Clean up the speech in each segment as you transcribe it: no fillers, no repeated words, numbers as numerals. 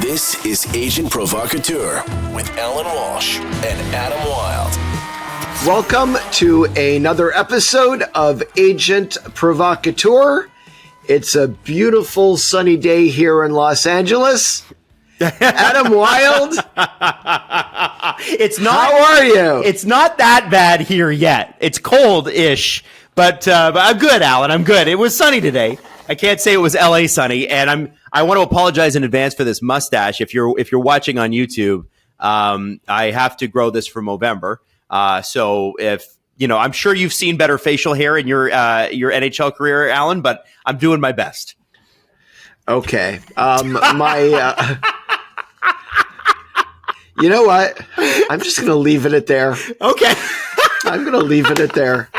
This is Agent Provocateur with Allan Walsh and Adam Wylde. Welcome to another episode of Agent Provocateur. It's a beautiful sunny day here in Los Angeles. Adam Wylde, it's not. How are you? It's not that bad here yet. It's cold-ish, but I'm good, Allan. I'm good. It was sunny today. I can't say it was LA sunny, and I want to apologize in advance for this mustache. If you're watching on YouTube, I have to grow this for Movember. So if I'm sure you've seen better facial hair in your NHL career, Allan, but I'm doing my best. Okay. You know what? I'm just going to leave it at there. Okay. I'm going to leave it at there.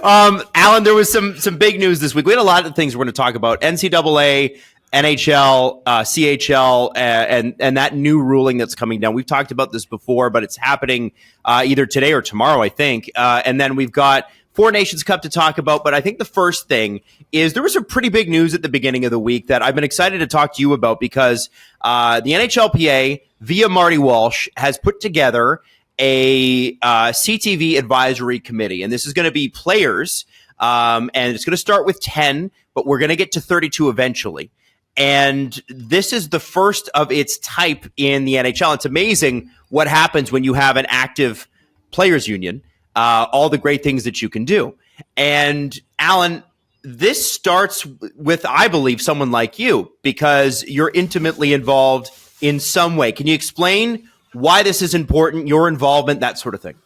Allan, there was some big news this week. We had a lot of things we're going to talk about. NCAA, NHL, CHL, and that new ruling that's coming down. We've talked about this before, but it's happening either today or tomorrow, I think. And then we've got Four Nations Cup to talk about. But I think the first thing is there was some pretty big news at the beginning of the week that I've been excited to talk to you about because the NHLPA, via Marty Walsh, has put together a CTV advisory committee. And this is going to be players, and it's going to start with 10, but we're going to get to 32 eventually. And this is the first of its type in the NHL. It's amazing what happens when you have an active players union, all the great things that you can do. And Allan, this starts with, I believe, someone like you, because you're intimately involved in some way. Can you explain why this is important, your involvement, that sort of thing?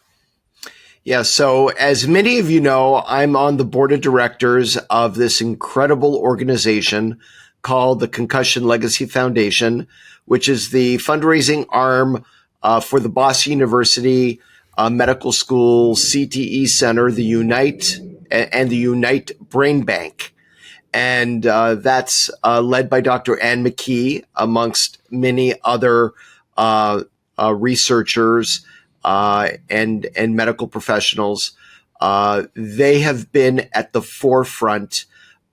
Yeah, so as many of you know, I'm on the board of directors of this incredible organization called the Concussion Legacy Foundation, which is the fundraising arm for the Boston University Medical School CTE Center, the Unite and the Unite Brain Bank. And that's led by Dr. Ann McKee, amongst many other researchers and medical professionals. They have been at the forefront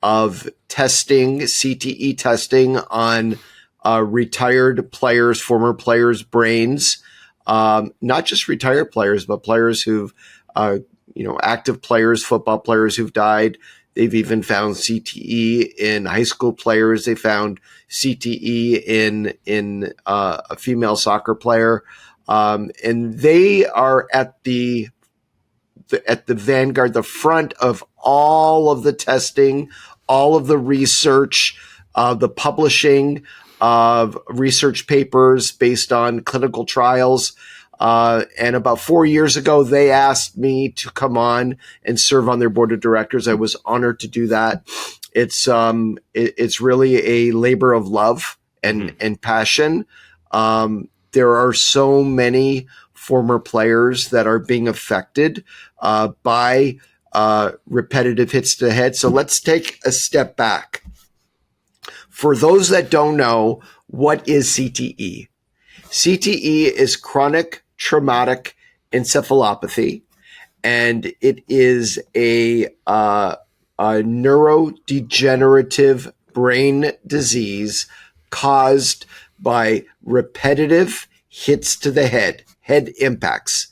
of testing, CTE testing on retired players, former players' brains, not just retired players, but players who've, active players, football players who've died. They've even found CTE in high school players. They found CTE in a female soccer player. And they are at the vanguard, the front of all of the testing, all of the research, the publishing of research papers based on clinical trials. And about 4 years ago, they asked me to come on and serve on their board of directors. I was honored to do that. It's really a labor of love and passion. There are so many former players that are being affected by repetitive hits to the head. So let's take a step back. For those that don't know, what is CTE? CTE is chronic traumatic encephalopathy, and it is a neurodegenerative brain disease caused by repetitive hits to the head impacts.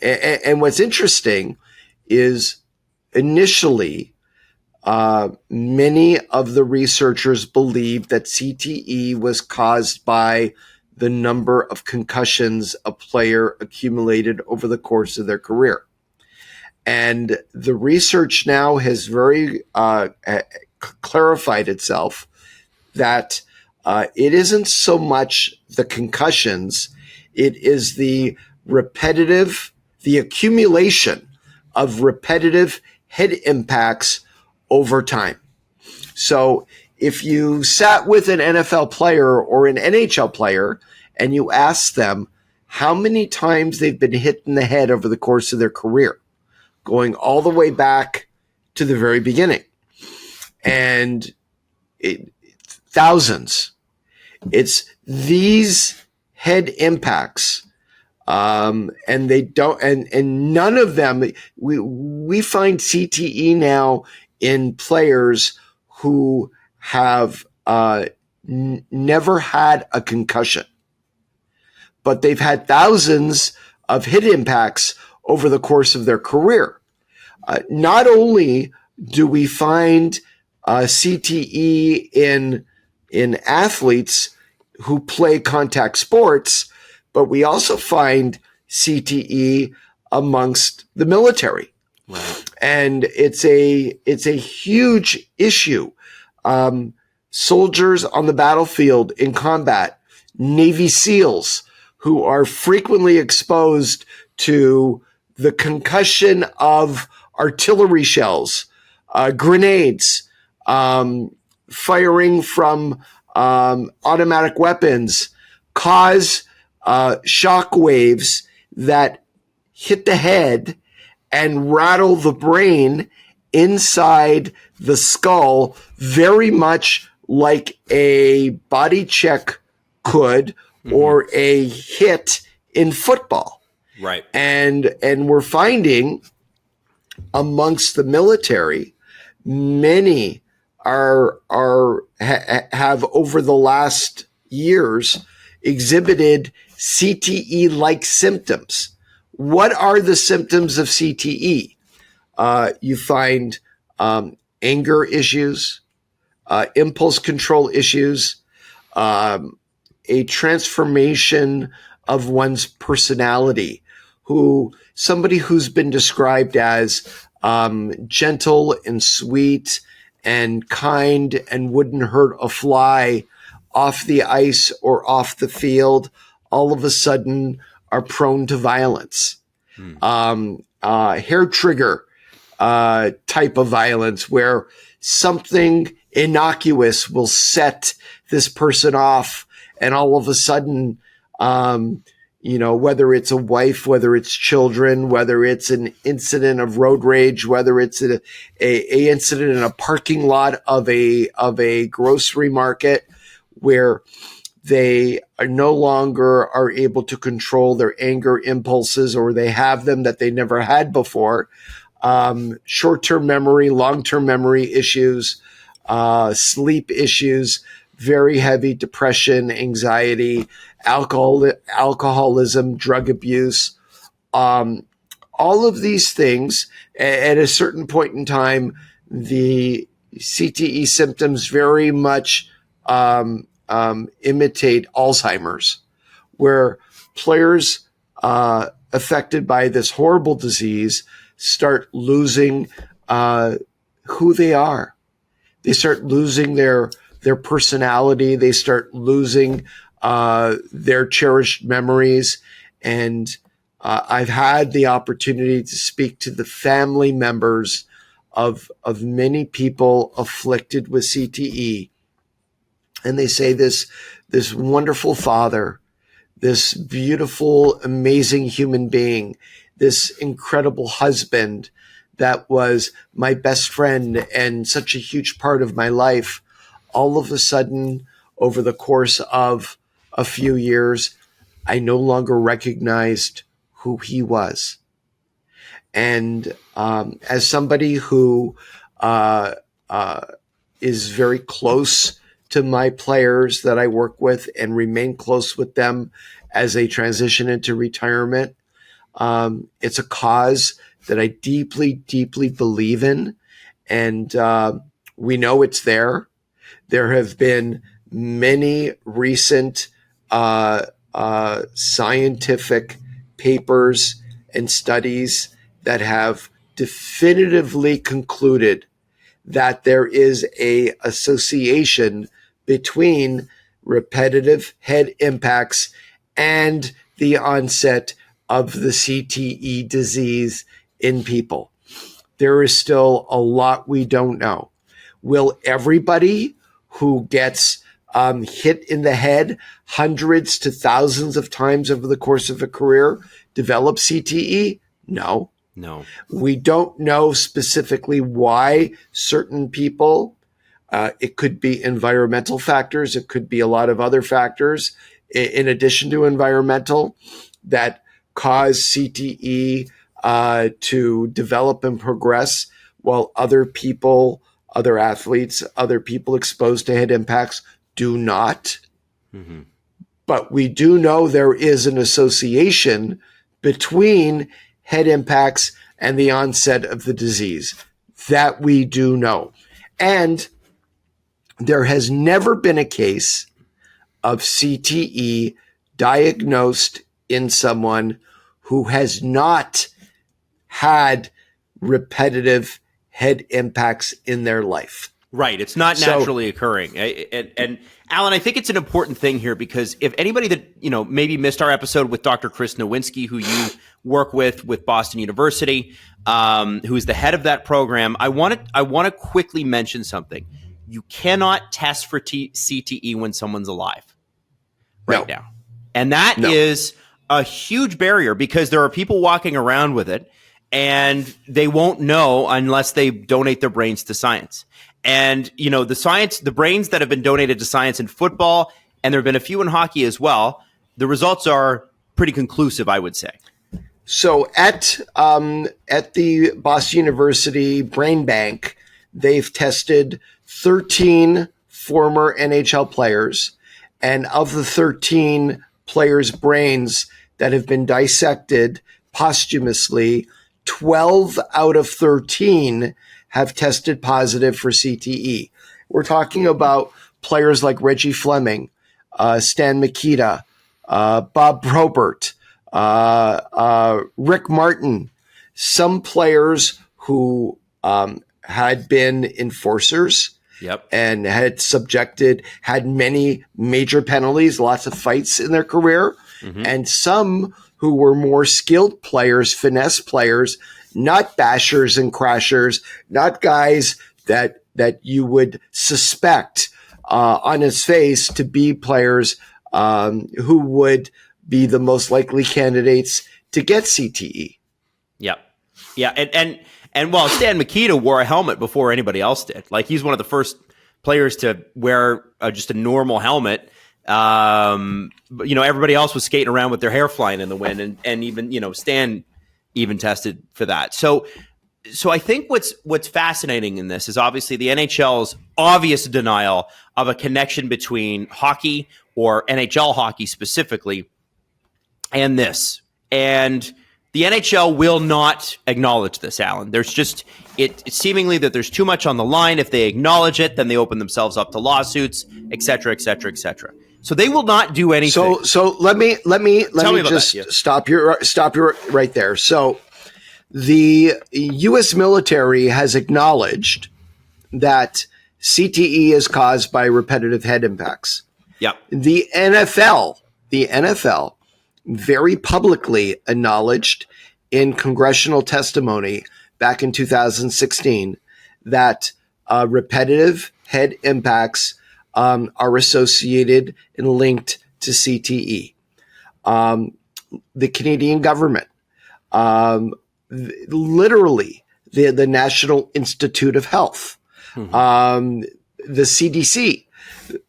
And what's interesting is initially, many of the researchers believed that CTE was caused by the number of concussions a player accumulated over the course of their career. And the research now has very clarified itself that it isn't so much the concussions, it is the accumulation of repetitive head impacts over time. So if you sat with an NFL player or an NHL player and you asked them how many times they've been hit in the head over the course of their career, going all the way back to the very beginning, and thousands, it's these head impacts. And they don't, and none of them, we find CTE now in players who have never had a concussion, but they've had thousands of hit impacts over the course of their career. Not only do we find CTE in athletes who play contact sports, but we also find CTE amongst the military. Right. And it's a huge issue. Soldiers on the battlefield in combat, Navy SEALs who are frequently exposed to the concussion of artillery shells, grenades, firing from automatic weapons, cause shock waves that hit the head and rattle the brain inside the skull, very much like a body check could or a hit in football. Right. And we're finding amongst the military, many have over the last years exhibited CTE-like symptoms. What are the symptoms of CTE? You find anger issues, impulse control issues, a transformation of one's personality, somebody who's been described as gentle and sweet and kind and wouldn't hurt a fly off the ice or off the field, all of a sudden are prone to violence. Hair trigger type of violence where something innocuous will set this person off, and all of a sudden, whether it's a wife, whether it's children, whether it's an incident of road rage, whether it's a incident in a parking lot of a grocery market where they are no longer are able to control their anger impulses, or they have them that they never had before. Short-term memory, long-term memory issues, sleep issues, very heavy depression, anxiety, alcoholism, drug abuse, all of these things. At a certain point in time, the CTE symptoms very much imitate Alzheimer's, where players affected by this horrible disease start losing who they are. They start losing their personality. They start losing their cherished memories. And I've had the opportunity to speak to the family members of many people afflicted with CTE. And they say this wonderful father, this beautiful, amazing human being, this incredible husband that was my best friend and such a huge part of my life, all of a sudden, over the course of a few years, I no longer recognized who he was. And as somebody who is very close to my players that I work with and remain close with them as they transition into retirement, it's a cause that I deeply, deeply believe in. And we know it's there. There have been many recent scientific papers and studies that have definitively concluded that there is a association between repetitive head impacts and the onset of the CTE disease in people. There is still a lot we don't know. Will everybody who gets hit in the head hundreds to thousands of times over the course of a career develop CTE? No. We don't know specifically why certain people, it could be environmental factors, it could be a lot of other factors in addition to environmental that cause CTE to develop and progress, while other people, other athletes, other people exposed to head impacts do not. But we do know there is an association between head impacts and the onset of the disease. That we do know. And there has never been a case of CTE diagnosed in someone who has not had repetitive head impacts in their life. Right. It's not naturally occurring. And Allan, I think it's an important thing here because if anybody that, maybe missed our episode with Dr. Chris Nowinski, who you work with Boston University, who is the head of that program, I want to quickly mention something. You cannot test for CTE when someone's alive right now. And that is a huge barrier because there are people walking around with it and they won't know unless they donate their brains to science. And, the brains that have been donated to science in football, and there have been a few in hockey as well, the results are pretty conclusive, I would say. So at the Boston University Brain Bank, they've tested 13 former NHL players, and of the 13 players' brains that have been dissected posthumously, 12 out of 13 have tested positive for CTE. We're talking about players like Reggie Fleming, Stan Mikita, Bob Probert, Rick Martin, some players who had been enforcers and had many major penalties, lots of fights in their career, and some who were more skilled players, finesse players, not bashers and crashers, not guys that you would suspect on his face to be players who would be the most likely candidates to get CTE. Yeah. And while Stan Mikita wore a helmet before anybody else did, like he's one of the first players to wear just a normal helmet. But, everybody else was skating around with their hair flying in the wind, and even, Stan even tested for that. So I think what's fascinating in this is obviously the NHL's obvious denial of a connection between hockey or NHL hockey specifically and this. And the NHL will not acknowledge this, Allan. There's just it's seemingly that there's too much on the line. If they acknowledge it, then they open themselves up to lawsuits, et cetera, et cetera, et cetera. So they will not do anything. So let me just stop you right there. So the U.S. military has acknowledged that CTE is caused by repetitive head impacts. Yeah. The NFL very publicly acknowledged in congressional testimony back in 2016 that repetitive head impacts are associated and linked to CTE. The Canadian government, literally the National Institute of Health, the CDC,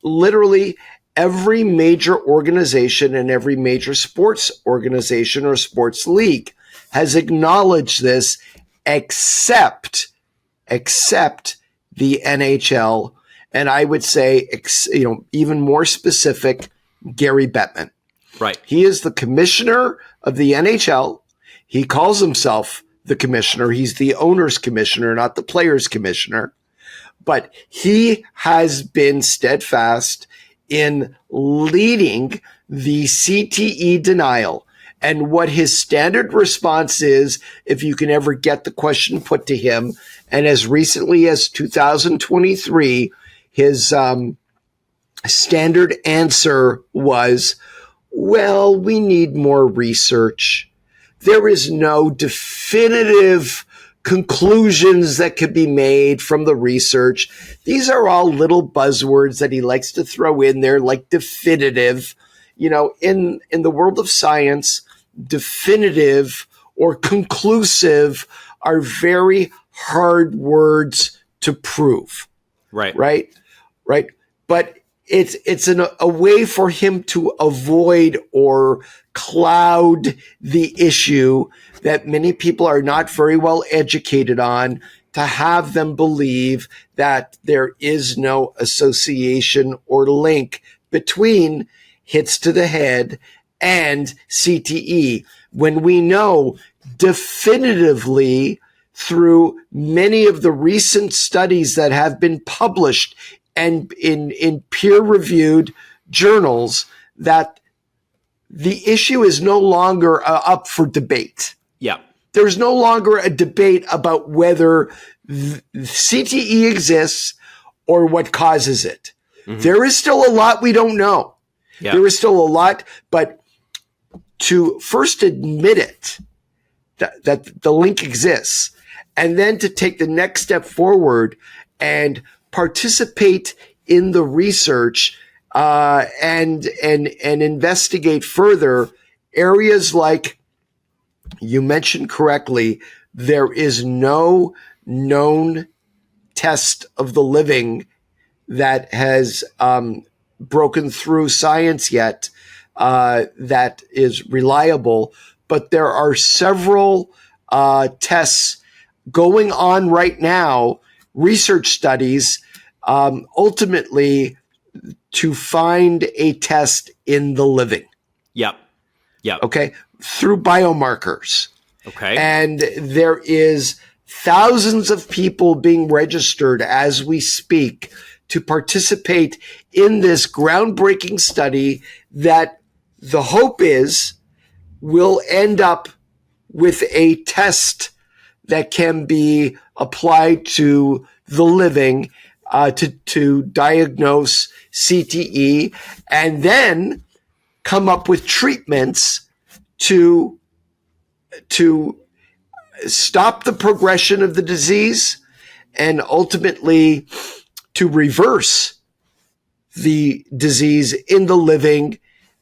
literally every major organization and every major sports organization or sports league has acknowledged this, except the NHL. And I would say, even more specific, Gary Bettman. Right. He is the commissioner of the NHL. He calls himself the commissioner. He's the owner's commissioner, not the player's commissioner. But he has been steadfast in leading the CTE denial. And what his standard response is, if you can ever get the question put to him, and as recently as 2023, his standard answer was, well, we need more research. There is no definitive conclusions that could be made from the research. These are all little buzzwords that he likes to throw in there, like definitive. In the world of science, definitive or conclusive are very hard words to prove. Right. But it's a way for him to avoid or cloud the issue that many people are not very well educated on. to have them believe that there is no association or link between hits to the head and CTE, when we know definitively through many of the recent studies that have been published and in peer-reviewed journals that the issue is no longer up for debate. Yeah. There's no longer a debate about whether CTE exists or what causes it. Mm-hmm. There is still a lot we don't know. Yeah. There is still a lot, but to first admit it, that the link exists, and then to take the next step forward and participate in the research and investigate further areas like you mentioned correctly. There is no known test of the living that has broken through science yet that is reliable, but there are several tests going on right now, research studies, ultimately to find a test in the living. Yep. Yep. Okay. Through biomarkers. Okay. And there is thousands of people being registered as we speak to participate in this groundbreaking study that the hope is will end up with a test that can be applied to the living to diagnose CTE, and then come up with treatments to stop the progression of the disease and ultimately to reverse the disease in the living.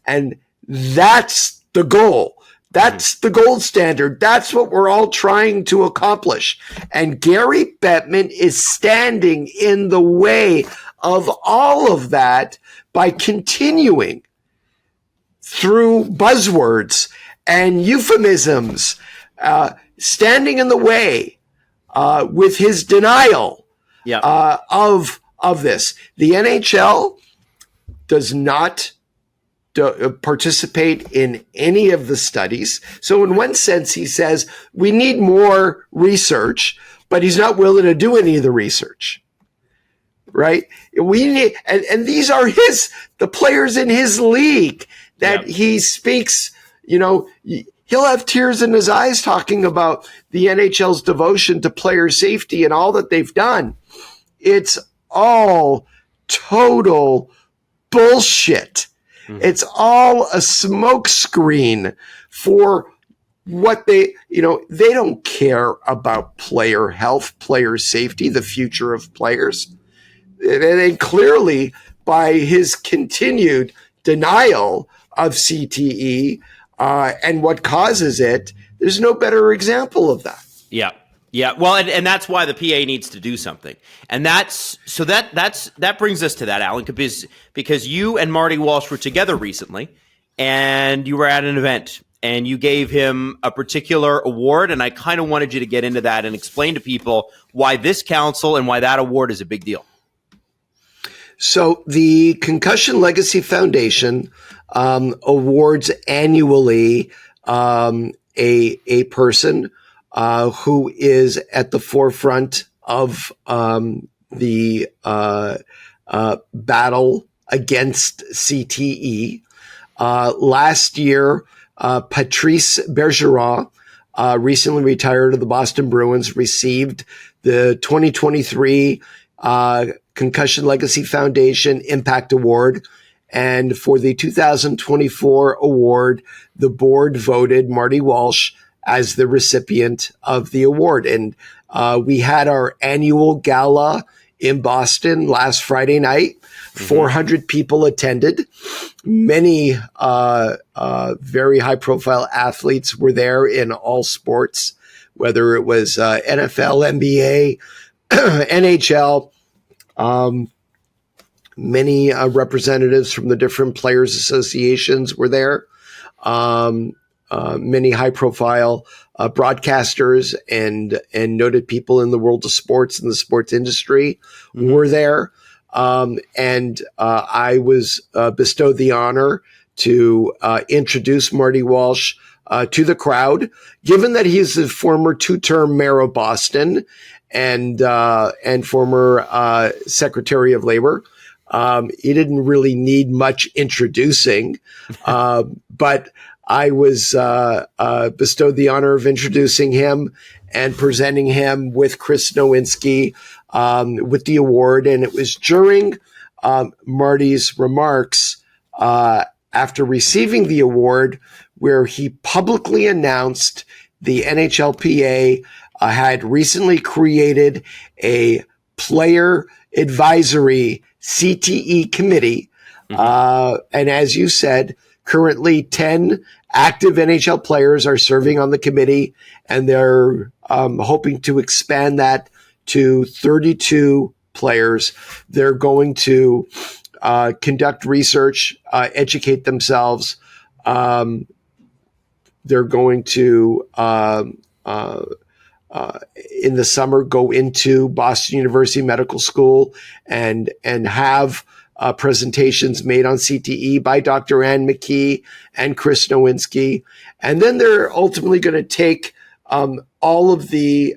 And that's the goal. That's the gold standard. That's what we're all trying to accomplish. And Gary Bettman is standing in the way of all of that by continuing through buzzwords and euphemisms, standing in the way with his denial of this. The NHL does not participate in any of the studies. So in one sense, he says we need more research, but he's not willing to do any of the research. Right? We need, and these are the players in his league that he speaks, he'll have tears in his eyes talking about the NHL's devotion to player safety and all that they've done. It's all total bullshit. Mm-hmm. It's all a smokescreen for what they don't care about player health, player safety, the future of players. And clearly, by his continued denial of CTE and what causes it, there's no better example of that. Yeah. Yeah. Well, and that's why the PA needs to do something. And that brings us to that, Allan, because you and Marty Walsh were together recently, and you were at an event, and you gave him a particular award, and I kind of wanted you to get into that and explain to people why this council and why that award is a big deal. So the Concussion Legacy Foundation awards annually a person who is at the forefront of the battle against CTE. Last year, Patrice Bergeron, recently retired of the Boston Bruins, received the 2023 Concussion Legacy Foundation Impact Award. And for the 2024 award, the board voted Marty Walsh as the recipient of the award. And we had our annual gala in Boston last Friday night. 400 people attended. Many very high-profile athletes were there in all sports, whether it was NFL, NBA, NHL. Many representatives from the different players' associations were there. many high-profile broadcasters and noted people in the world of sports and the sports industry were there. And I was bestowed the honor to introduce Marty Walsh to the crowd, given that he's the former two-term mayor of Boston and former Secretary of Labor. He didn't really need much introducing, but I was bestowed the honor of introducing him and presenting him with Chris Nowinski with the award. And it was during Marty's remarks after receiving the award where he publicly announced the NHLPA had recently created a player advisory CTE committee. And as you said, currently 10 active NHL players are serving on the committee, and they're hoping to expand that to 32 players. They're going to conduct research, educate themselves. They're going to, in the summer, go into Boston University Medical School and have presentations made on CTE by Dr. Ann McKee and Chris Nowinski. And then they're ultimately going to take all of the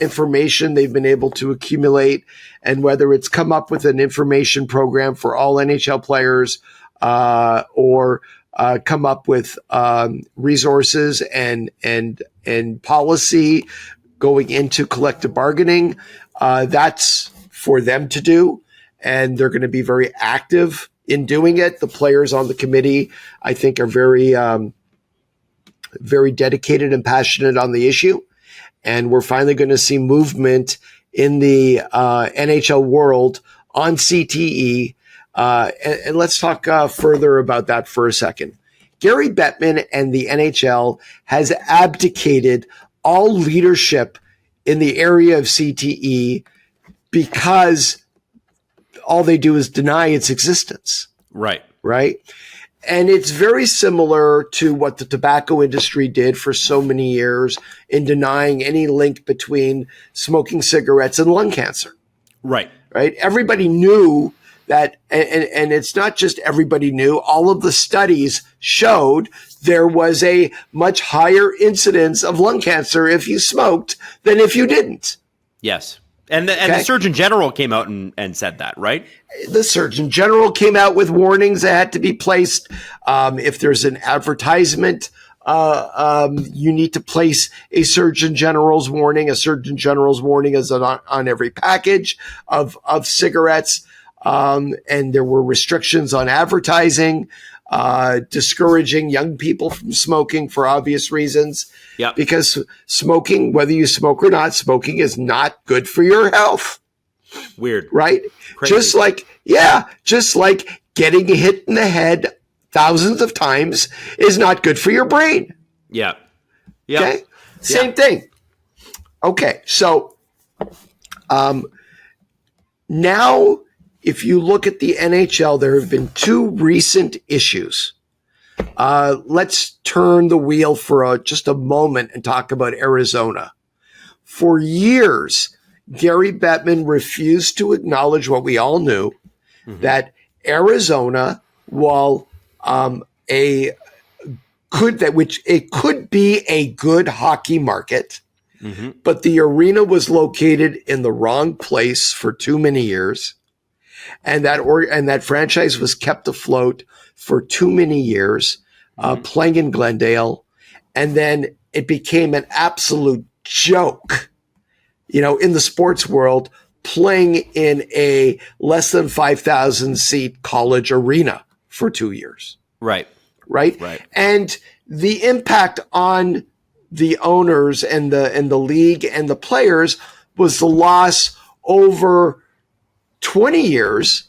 information they've been able to accumulate, and whether it's come up with an information program for all NHL players or come up with resources and policy going into collective bargaining. That's for them to do, and they're going to be very active in doing it. The players on the committee, I think, are very, very dedicated and passionate on the issue. And we're finally going to see movement in the NHL world on CTE. And let's talk further about that for a second. Gary Bettman and the NHL has abdicated all leadership in the area of CTE because all they do is deny its existence. Right. Right. And it's very similar to what the tobacco industry did for so many years in denying any link between smoking cigarettes and lung cancer. Right. Right. Everybody knew that, and it's not just everybody knew, all of the studies showed there was a much higher incidence of lung cancer if you smoked than if you didn't. Yes. And the Surgeon General came out and said that, right? The Surgeon General came out with warnings that had to be placed. If there's an advertisement, you need to place a Surgeon General's warning. A Surgeon General's warning is on every package of cigarettes. And there were restrictions on advertising, discouraging young people from smoking for obvious reasons. Yeah. Because smoking, whether you smoke or not, smoking is not good for your health. Weird. Right? Crazy. Just like getting hit in the head thousands of times is not good for your brain. Yeah. Yeah. Okay? Same thing. Okay. So, now, if you look at the NHL, there have been two recent issues. Let's turn the wheel for just a moment and talk about Arizona. For years, Gary Bettman refused to acknowledge what we all knew, that Arizona, while it could be a good hockey market, but the arena was located in the wrong place for too many years. And that franchise was kept afloat for too many years, playing in Glendale. And then it became an absolute joke, in the sports world, playing in a less than 5,000 seat college arena for 2 years. Right. And the impact on the owners and the league and the players was the loss over 20 years,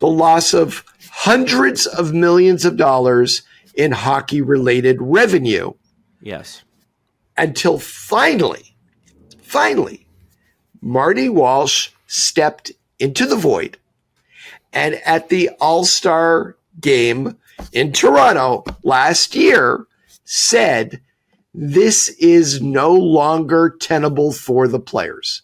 the loss of hundreds of millions of dollars in hockey-related revenue. Yes. Until finally, Marty Walsh stepped into the void, and at the All-Star game in Toronto last year, said this is no longer tenable for the players.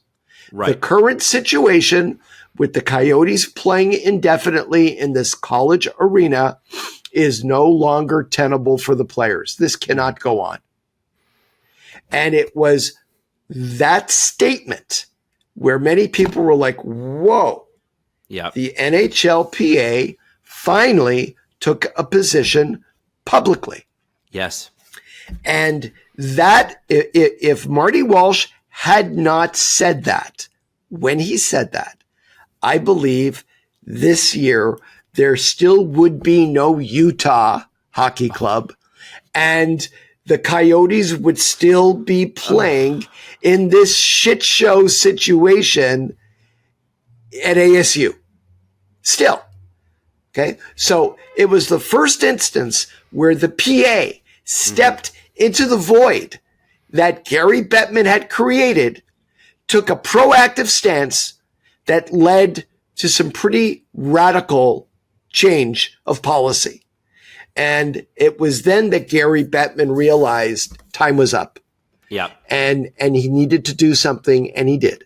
Right. The current situation with the Coyotes playing indefinitely in this college arena is no longer tenable for the players. This cannot go on. And it was that statement where many people were like, whoa, the NHLPA finally took a position publicly. Yes. And that, if Marty Walsh had not said that, when he said that, I believe this year there still would be no Utah Hockey Club, and the Coyotes would still be playing in this shit show situation at ASU. Still. Okay. So it was the first instance where the PA stepped into the void that Gary Bettman had created, took a proactive stance that led to some pretty radical change of policy. And it was then that Gary Bettman realized time was up. Yeah. And he needed to do something, and he did.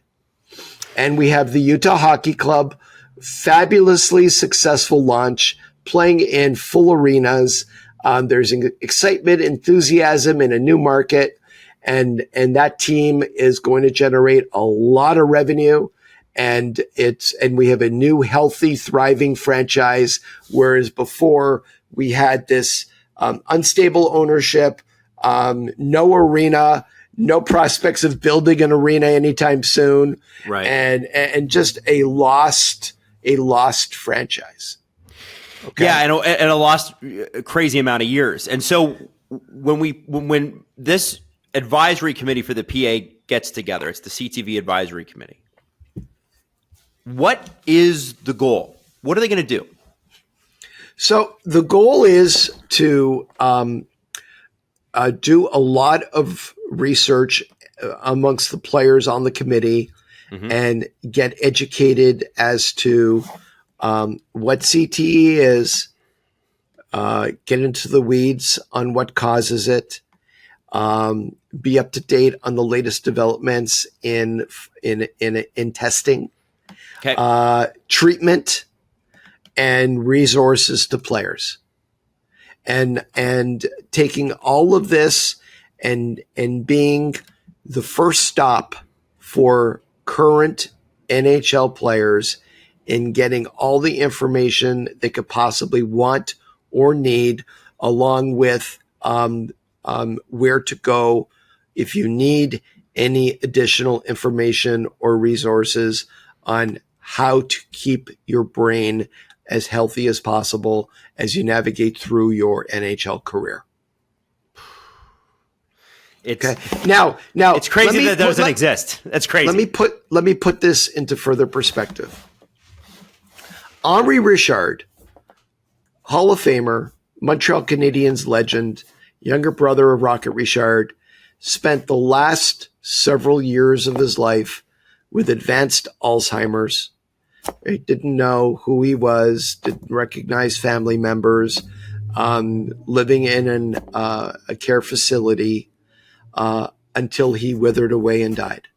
And we have the Utah Hockey Club, fabulously successful launch, playing in full arenas. There's excitement, enthusiasm in a new market, and that team is going to generate a lot of revenue. And we have a new, healthy, thriving franchise, whereas before we had this unstable ownership, no arena, no prospects of building an arena anytime soon, right? And just a lost franchise. Okay. Yeah, and a lost crazy amount of years. And so when this advisory committee for the PA gets together, it's the CTV advisory committee. What is the goal? What are they going to do? So the goal is to do a lot of research amongst the players on the committee and get educated as to what CTE is, get into the weeds on what causes it, be up to date on the latest developments in testing, treatment, and resources to players, and taking all of this and being the first stop for current NHL players in getting all the information they could possibly want or need, along with where to go if you need any additional information or resources on how to keep your brain as healthy as possible as you navigate through your NHL career. Now it's crazy that doesn't exist. That's crazy. Let me put this into further perspective. Henri Richard, Hall of Famer, Montreal Canadiens legend, younger brother of Rocket Richard, spent the last several years of his life with advanced Alzheimer's. He didn't know who he was, didn't recognize family members, living in a care facility until he withered away and died.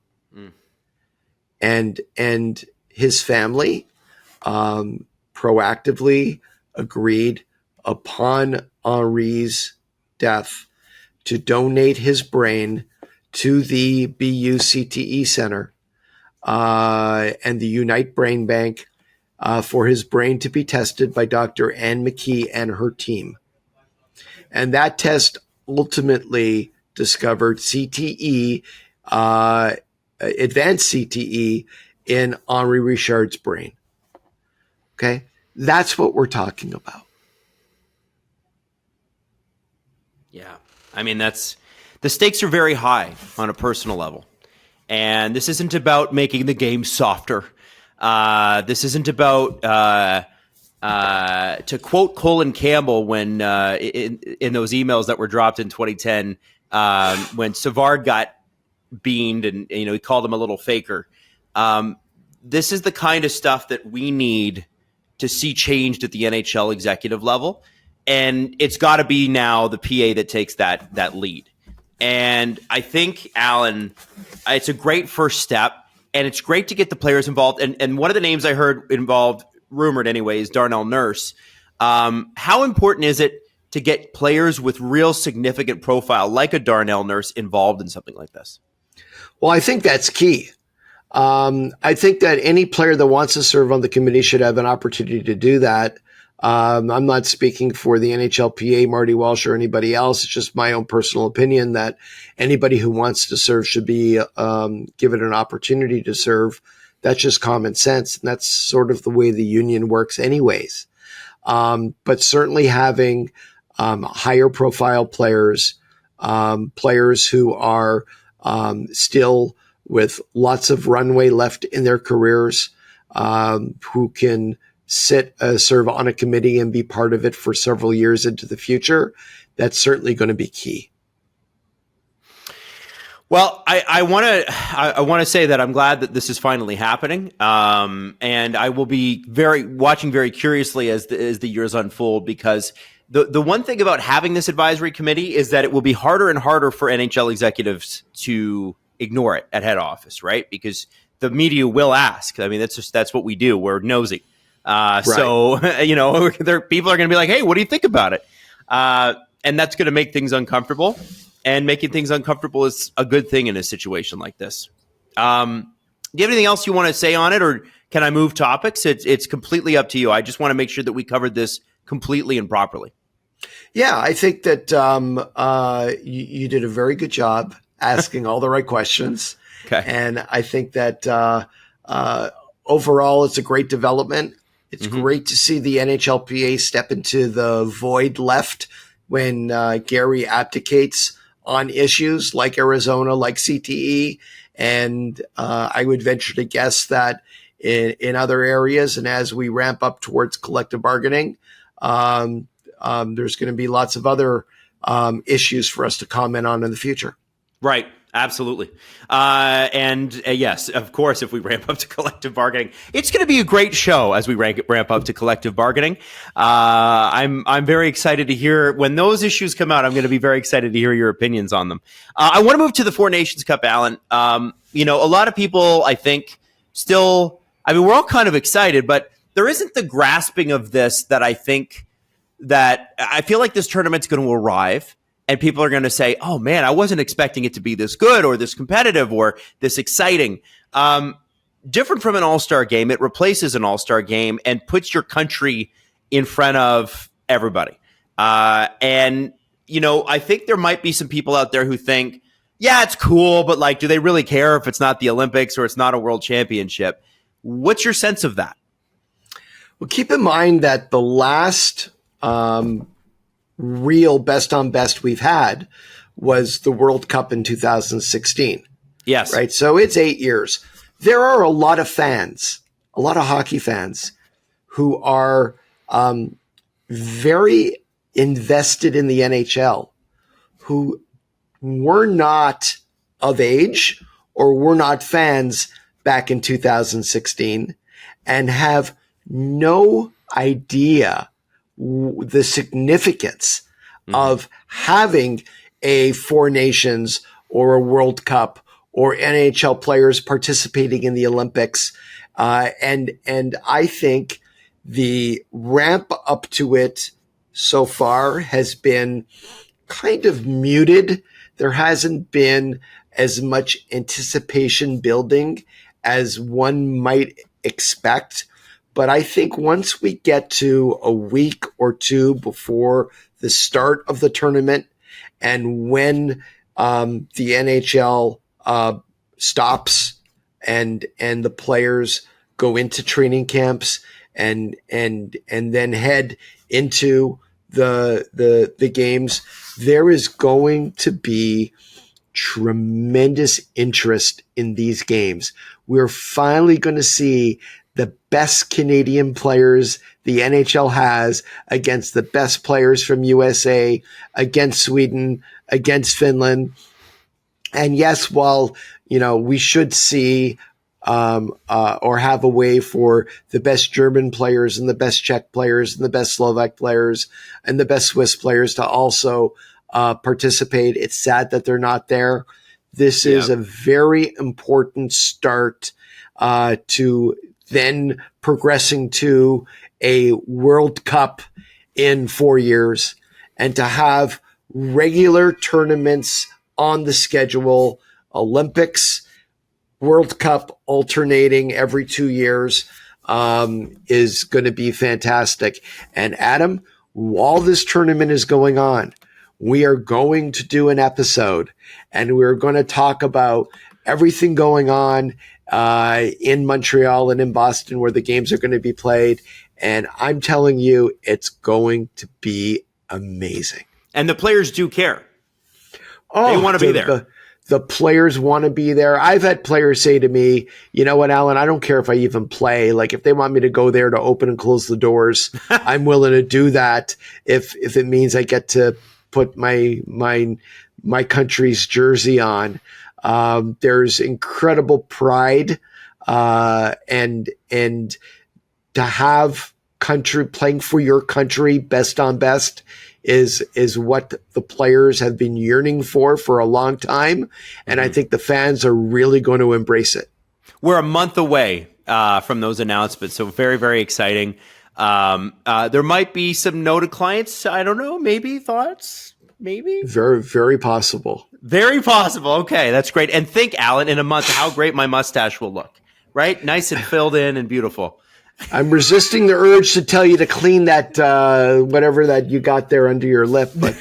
And his family proactively agreed upon Henri's death to donate his brain to the BU CTE Center and the Unite Brain Bank for his brain to be tested by Dr. Ann McKee and her team. And that test ultimately discovered CTE, advanced CTE in Henri Richard's brain. Okay? That's what we're talking about. Yeah. I mean, the stakes are very high on a personal level. And this isn't about making the game softer. This isn't about, to quote Colin Campbell when in those emails that were dropped in 2010, when Savard got beaned and he called him a little faker. This is the kind of stuff that we need to see changed at the NHL executive level. and it's got to be now the PA that takes that lead. And I think, Allan, it's a great first step, and it's great to get the players involved. And one of the names I heard involved, rumored anyway, is Darnell Nurse. How important is it to get players with real significant profile, like a Darnell Nurse, involved in something like this? Well, I think that's key. I think that any player that wants to serve on the committee should have an opportunity to do that. I'm not speaking for the NHLPA, Marty Walsh, or anybody else. It's just my own personal opinion that anybody who wants to serve should be given an opportunity to serve. That's just common sense. And that's sort of the way the union works anyways. But certainly having higher profile players, players who are still with lots of runway left in their careers, who can serve on a committee and be part of it for several years into the future, that's certainly going to be key. Well, I want to say that I'm glad that this is finally happening, and I will be watching very curiously as the years unfold, because the one thing about having this advisory committee is that it will be harder and harder for NHL executives to ignore it at head office, right? Because the media will ask. I mean, that's what we do. We're nosy. Right. So, people are going to be like, hey, what do you think about it? And that's going to make things uncomfortable, and making things uncomfortable is a good thing in a situation like this. Do you have anything else you want to say on it, or can I move topics? It's completely up to you. I just want to make sure that we covered this completely and properly. Yeah, I think that you did a very good job asking all the right questions. Okay. And I think that overall, it's a great development. It's great to see the NHLPA step into the void left when Gary abdicates on issues like Arizona, like CTE. And I would venture to guess that in other areas, and as we ramp up towards collective bargaining, there's going to be lots of other issues for us to comment on in the future. Right. Absolutely. Yes, of course, if we ramp up to collective bargaining, it's going to be a great show as we ramp up to collective bargaining. I'm very excited to hear when those issues come out. I'm going to be very excited to hear your opinions on them. I want to move to the Four Nations Cup, Allan. A lot of people, I think, still, we're all kind of excited, but there isn't the grasping of this that I think that I feel like this tournament's going to arrive. And people are going to say, oh, man, I wasn't expecting it to be this good or this competitive or this exciting. Different from an all-star game, it replaces an all-star game and puts your country in front of everybody. I think there might be some people out there who think, yeah, it's cool, but do they really care if it's not the Olympics or it's not a world championship? What's your sense of that? Well, keep in mind that the last real best on best we've had was the World Cup in 2016. Yes. Right. So it's 8 years. There are a lot of fans, a lot of hockey fans who are very invested in the NHL, who were not of age or were not fans back in 2016 and have no idea the significance of having a Four Nations or a World Cup or NHL players participating in the Olympics. And I think the ramp up to it so far has been kind of muted. There hasn't been as much anticipation building as one might expect. But I think once we get to a week or two before the start of the tournament, and when the NHL stops and the players go into training camps and then head into the games, there is going to be tremendous interest in these games. We're finally going to see the best Canadian players the NHL has against the best players from USA, against Sweden, against Finland. And yes, while, we should see or have a way for the best German players and the best Czech players and the best Slovak players and the best Swiss players to also participate. It's sad that they're not there. This is a very important start to then progressing to a World Cup in 4 years, and to have regular tournaments on the schedule, Olympics, World Cup alternating every 2 years, is going to be fantastic. And Adam, while this tournament is going on, we are going to do an episode, and we're going to talk about everything going on in Montreal and in Boston where the games are going to be played. And I'm telling you, it's going to be amazing. And the players do care. Oh, they want to be there. The players want to be there. I've had players say to me, you know what, Allan, I don't care if I even play. Like, if they want me to go there to open and close the doors, I'm willing to do that if it means I get to put my country's jersey on. There's incredible pride, and to have country playing for your country best on best is what the players have been yearning for a long time. And I think the fans are really going to embrace it. We're a month away from those announcements, so very, very exciting. There might be some noted clients. I don't know. Maybe thoughts? Maybe? Very, very possible. Very possible. Okay, that's great. And think, Allan, in a month, how great my mustache will look, right? Nice and filled in and beautiful. I'm resisting the urge to tell you to clean that whatever that you got there under your lip, but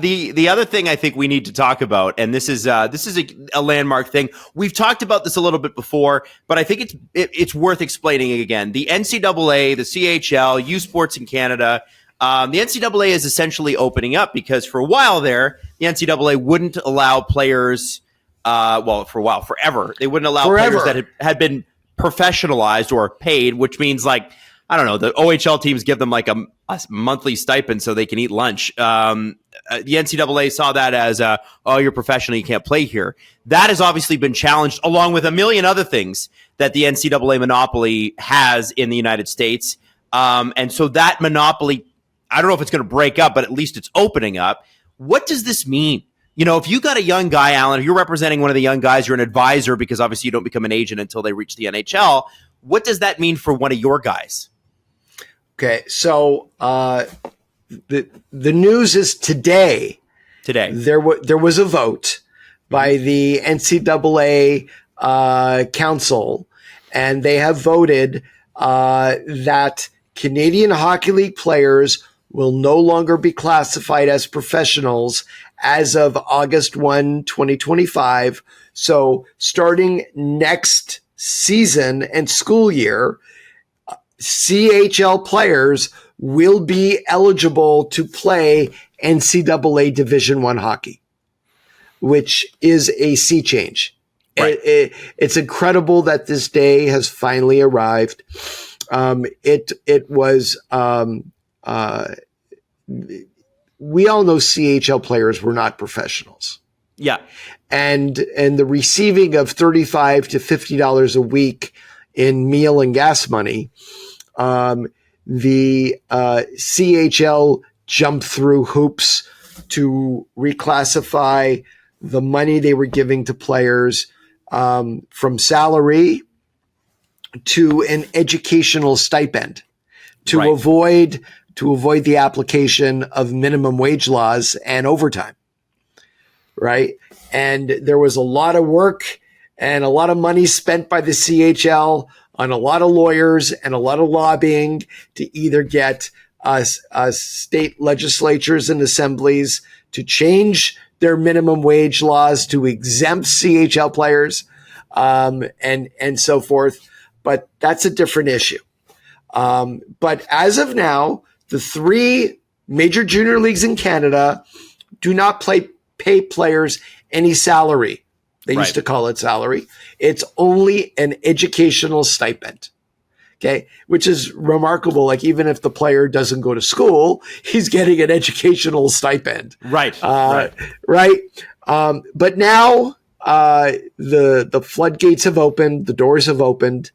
the other thing I think we need to talk about, and this is a landmark thing. We've talked about this a little bit before, but I think it's worth explaining again. The NCAA, the CHL, U Sports in Canada. The NCAA is essentially opening up because for a while there, the NCAA wouldn't allow players. Forever. They wouldn't allow players that had been professionalized or paid, which means, like, I don't know, the OHL teams give them like a monthly stipend so they can eat lunch. The NCAA saw that as, you're professional, you can't play here. That has obviously been challenged along with a million other things that the NCAA monopoly has in the United States. And so that monopoly, I don't know if it's going to break up, but at least it's opening up. What does this mean? You know, if you got a young guy, Allan, if you're representing one of the young guys, you're an advisor because obviously you don't become an agent until they reach the NHL. What does that mean for one of your guys? Okay, so the news is today there was a vote by the NCAA council, and they have voted that Canadian Hockey League players will no longer be classified as professionals as of August 1, 2025. So starting next season and school year, CHL players will be eligible to play NCAA Division I hockey, which is a sea change. Right. It's incredible that this day has finally arrived. It was we all know CHL players were not professionals. Yeah. And the receiving of $35 to $50 a week in meal and gas money, the CHL jumped through hoops to reclassify the money they were giving to players from salary to an educational stipend to avoid the application of minimum wage laws and overtime. Right. And there was a lot of work and a lot of money spent by the CHL on a lot of lawyers and a lot of lobbying to either get state legislatures and assemblies to change their minimum wage laws to exempt CHL players, and so forth. But that's a different issue. But as of now, the three major junior leagues in Canada do not pay players any salary. They used to call it salary. It's only an educational stipend. Okay. Which is remarkable. Like, even if the player doesn't go to school, he's getting an educational stipend. Right. But now the floodgates have opened, the doors have opened.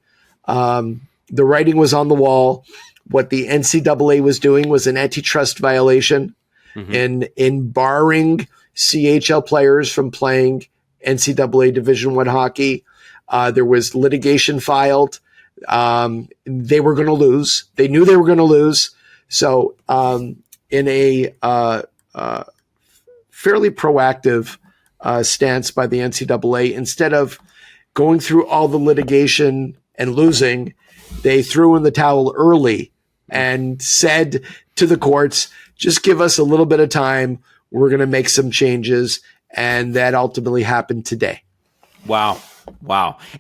The writing was on the wall. What the NCAA was doing was an antitrust violation in barring CHL players from playing NCAA Division I hockey. There was litigation filed. They were going to lose. They knew they were going to lose. So in a fairly proactive stance by the NCAA, instead of going through all the litigation and losing, they threw in the towel early and said to the courts, just give us a little bit of time. We're going to make some changes. And that ultimately happened today. Wow.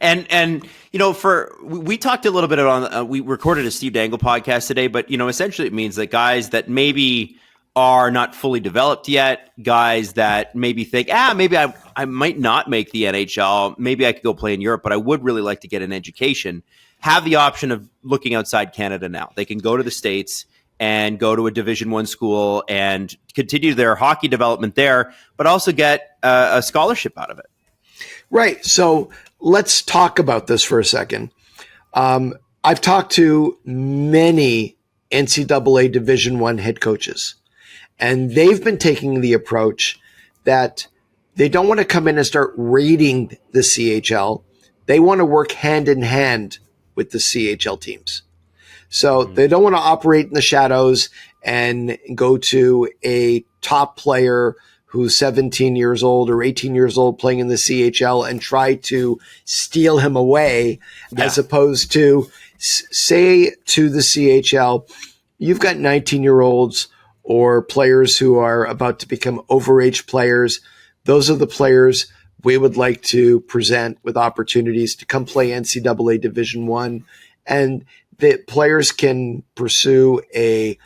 And we talked a little bit on, we recorded a Steve Dangle podcast today, but, essentially it means that guys that maybe are not fully developed yet, guys that maybe think, maybe I might not make the NHL. Maybe I could go play in Europe, but I would really like to get an education, have the option of looking outside Canada now. They can go to the States and go to a Division I school and continue their hockey development there, but also get a scholarship out of it. Right. So let's talk about this for a second. I've talked to many NCAA Division I head coaches, and they've been taking the approach that they don't want to come in and start raiding the CHL. They want to work hand in hand with the CHL teams. So they don't want to operate in the shadows and go to a top player who's 17 years old or 18 years old playing in the CHL and try to steal him away, as opposed to say to the CHL, you've got 19-year-olds or players who are about to become overage players. Those are the players we would like to present with opportunities to come play NCAA Division I. And the players can pursue a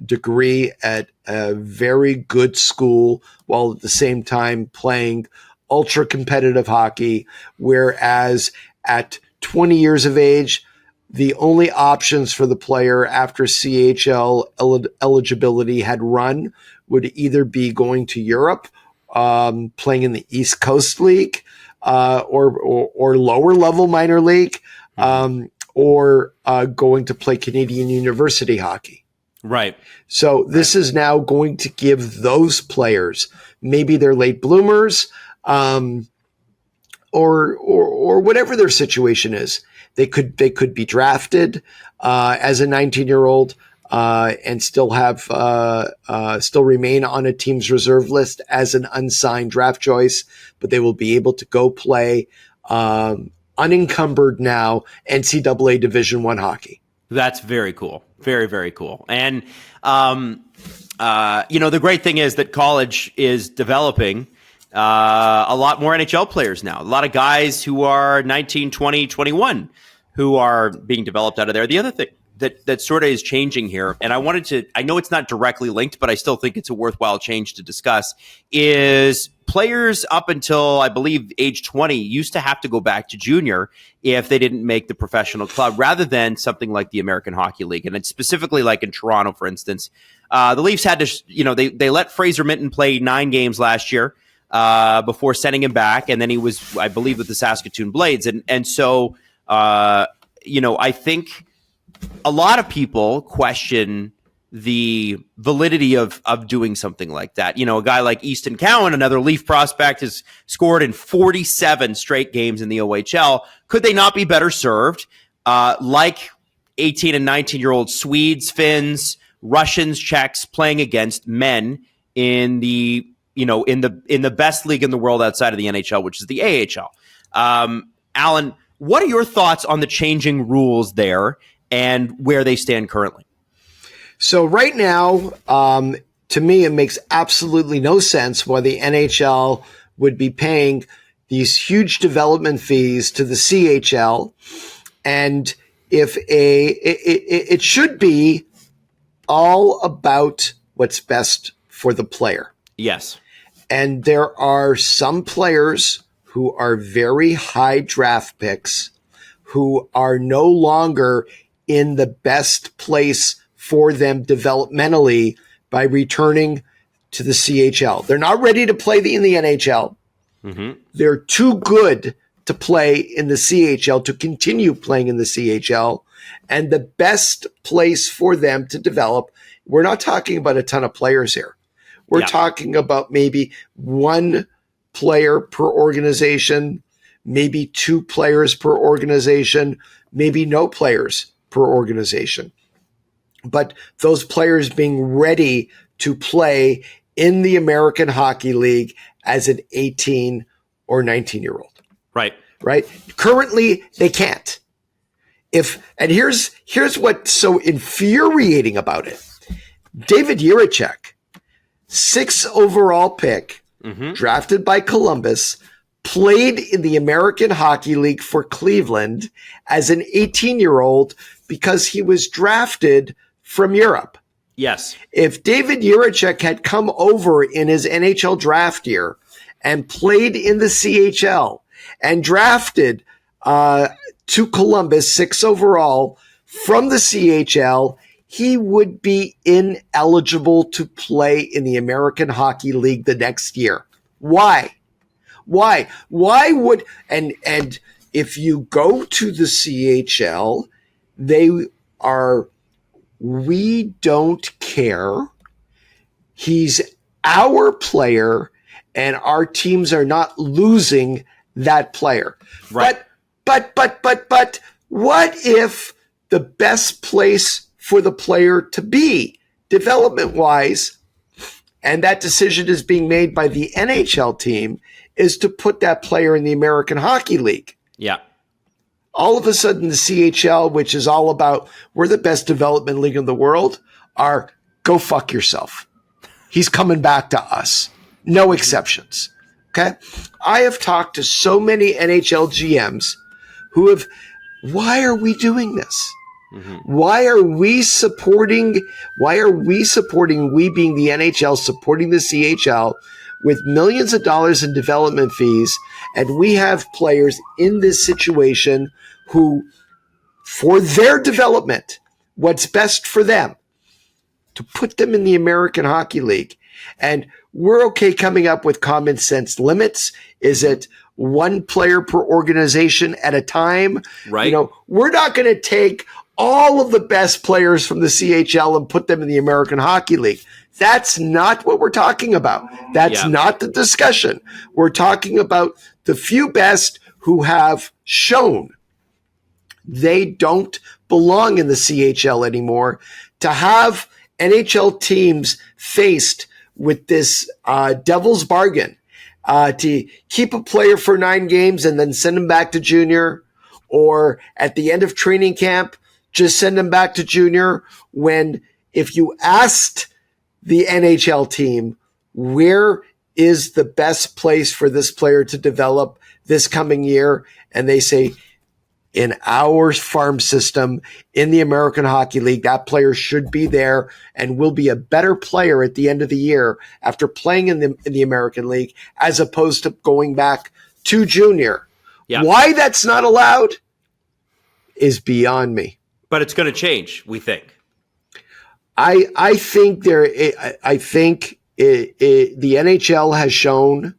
degree at a very good school while at the same time playing ultra competitive hockey. Whereas at 20 years of age, the only options for the player after CHL eligibility had run would either be going to Europe, playing in the East Coast League, or lower level minor league, or going to play Canadian university hockey. Right. So this is now going to give those players, maybe they're late bloomers, or whatever their situation is. They could be drafted as a 19-year-old and still remain on a team's reserve list as an unsigned draft choice, but they will be able to go play unencumbered now NCAA Division I hockey. That's very cool. Very, very cool. And, the great thing is that college is developing a lot more NHL players now. A lot of guys who are 19, 20, 21 who are being developed out of there. The other thing that sort of is changing here, and I know it's not directly linked, but I still think it's a worthwhile change to discuss, is players up until, I believe, age 20 used to have to go back to junior if they didn't make the professional club, rather than something like the American Hockey League. And it's specifically like in Toronto, for instance, the Leafs had to, they let Fraser Minton play 9 games last year before sending him back. And then he was, I believe, with the Saskatoon Blades. And so, I think a lot of people question the validity of doing something like that. A guy like Easton Cowan, another Leaf prospect, has scored in 47 straight games in the OHL. Could they not be better served, like 18 and 19-year-old Swedes, Finns, Russians, Czechs, playing against men in the in the best league in the world outside of the NHL, which is the AHL? Allan, what are your thoughts on the changing rules there and where they stand currently? So right now, to me, it makes absolutely no sense why the NHL would be paying these huge development fees to the CHL. And if it should be all about what's best for the player. Yes. And there are some players who are very high draft picks who are no longer in the best place for them developmentally by returning to the CHL. They're not ready to play in the NHL. They're too good to play in the CHL, to continue playing in the CHL. And the best place for them to develop, we're not talking about a ton of players here. We're talking about maybe one player per organization, maybe two players per organization, maybe no players per organization. But those players being ready to play in the American Hockey League as an 18 or 19-year-old. Right? Currently, they can't. And here's what's so infuriating about it. David Jiricek, 6th overall pick, drafted by Columbus, played in the American Hockey League for Cleveland as an 18-year-old because he was drafted from Europe. Yes. If David Jiricek had come over in his NHL draft year and played in the CHL and drafted to Columbus 6th overall from the CHL, he would be ineligible to play in the American Hockey League the next year. Why? Why would, and if you go to the CHL, we don't care. He's our player and our teams are not losing that player. Right. But what if the best place for the player to be development-wise, and that decision is being made by the NHL team, is to put that player in the American Hockey League? Yeah. All of a sudden, the CHL, which is all about we're the best development league in the world, are go fuck yourself. He's coming back to us. No exceptions. Okay? I have talked to so many NHL GMs who have, why are we doing this? Why are we supporting, we being the NHL, supporting the CHL with millions of dollars in development fees, and we have players in this situation who, for their development, what's best for them, to put them in the American Hockey League. And we're okay coming up with common sense limits. Is it one player per organization at a time? Right. We're not going to take all of the best players from the CHL and put them in the American Hockey League. That's not what we're talking about. That's not the discussion. We're talking about the few best who have shown they don't belong in the CHL anymore. To have NHL teams faced with this devil's bargain to keep a player for 9 games and then send him back to junior, or at the end of training camp, just send him back to junior, when if you asked the NHL team, where is the best place for this player to develop this coming year? And they say, in our farm system, in the American Hockey League, that player should be there and will be a better player at the end of the year after playing in the American League, as opposed to going back to junior. Yeah. Why that's not allowed is beyond me. But it's going to change, we think. I think the NHL has shown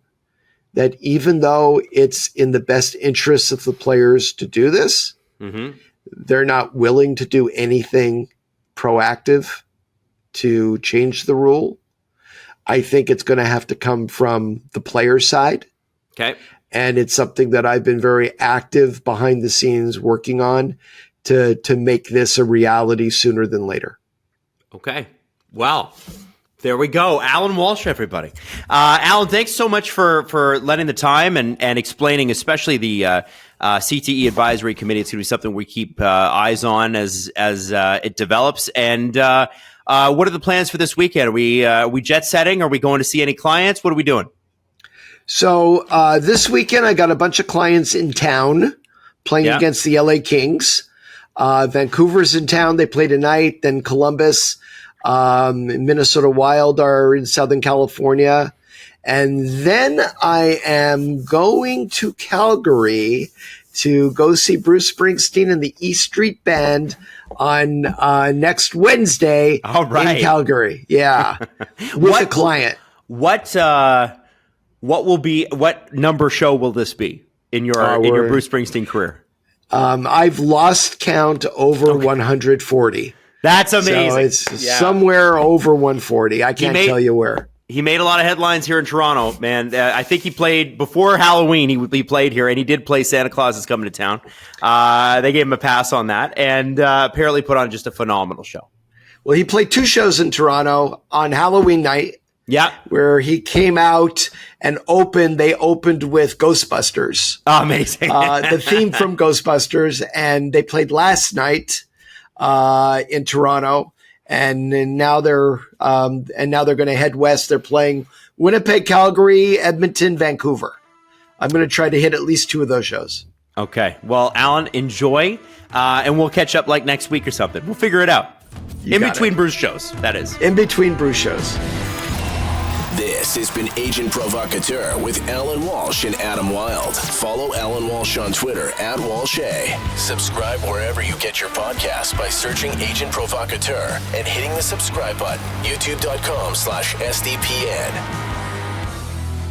that even though it's in the best interests of the players to do this, they're not willing to do anything proactive to change the rule. I think it's going to have to come from the player side. Okay. And it's something that I've been very active behind the scenes working on to make this a reality sooner than later. Okay. Well, there we go. Allan Walsh, everybody. Allan, thanks so much for letting the time and explaining, especially the CTE Advisory Committee. It's going to be something we keep eyes on as it develops. And what are the plans for this weekend? Are we jet setting? Are we going to see any clients? What are we doing? So this weekend, I got a bunch of clients in town playing against the LA Kings. Vancouver's in town. They play tonight. Then Columbus, Minnesota Wylde are in Southern California. And then I am going to Calgary to go see Bruce Springsteen and the E Street Band on next Wednesday in Calgary. Yeah. With a client. What what number show will this be in your Bruce Springsteen career? I've lost count over 140. That's amazing. So it's somewhere over 140. I can't tell you where. He made a lot of headlines here in Toronto, man. I think he played before Halloween. He played here, and he did play Santa Claus is Coming to Town. They gave him a pass on that, and apparently put on just a phenomenal show. Well, he played 2 shows in Toronto on Halloween night. Yeah, where he came out and opened. They opened with Ghostbusters. Oh, amazing. The theme from Ghostbusters, and they played last night in Toronto, and now they're going to head west. They're playing Winnipeg, Calgary, Edmonton, Vancouver. I'm going to try to hit at least 2 of those shows. Okay. Well, Allan, enjoy, and we'll catch up like next week or something. We'll figure it out. In between Bruce shows, that is. In between Bruce shows. This has been Agent Provocateur with Allan Walsh and Adam Wylde. Follow Allan Walsh on Twitter @WalshA. Subscribe wherever you get your podcasts by searching Agent Provocateur and hitting the subscribe button. YouTube.com/SDPN.